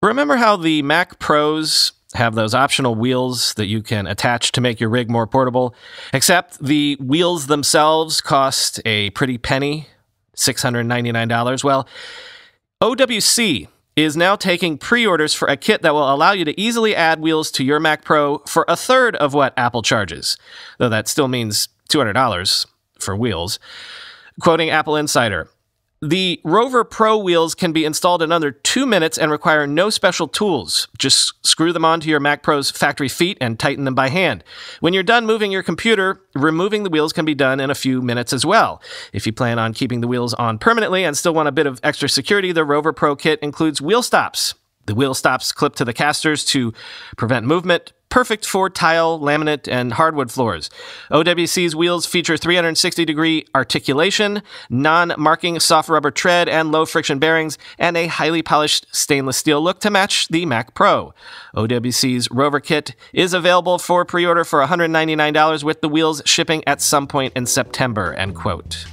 Remember how the Mac Pros have those optional wheels that you can attach to make your rig more portable? Except the wheels themselves cost a pretty penny, $699. Well, OWC is now taking pre-orders for a kit that will allow you to easily add wheels to your Mac Pro for a third of what Apple charges, though that still means $200 for wheels. Quoting Apple Insider, the Rover Pro wheels can be installed in under 2 minutes and require no special tools. Just screw them onto your Mac Pro's factory feet and tighten them by hand. When you're done moving your computer, removing the wheels can be done in a few minutes as well. If you plan on keeping the wheels on permanently and still want a bit of extra security, the Rover Pro kit includes wheel stops. The wheel stops clip to the casters to prevent movement, perfect for tile, laminate, and hardwood floors. OWC's wheels feature 360-degree articulation, non-marking soft rubber tread and low-friction bearings, and a highly polished stainless steel look to match the Mac Pro. OWC's Rover Kit is available for pre-order for $199 with the wheels shipping at some point in September, end quote.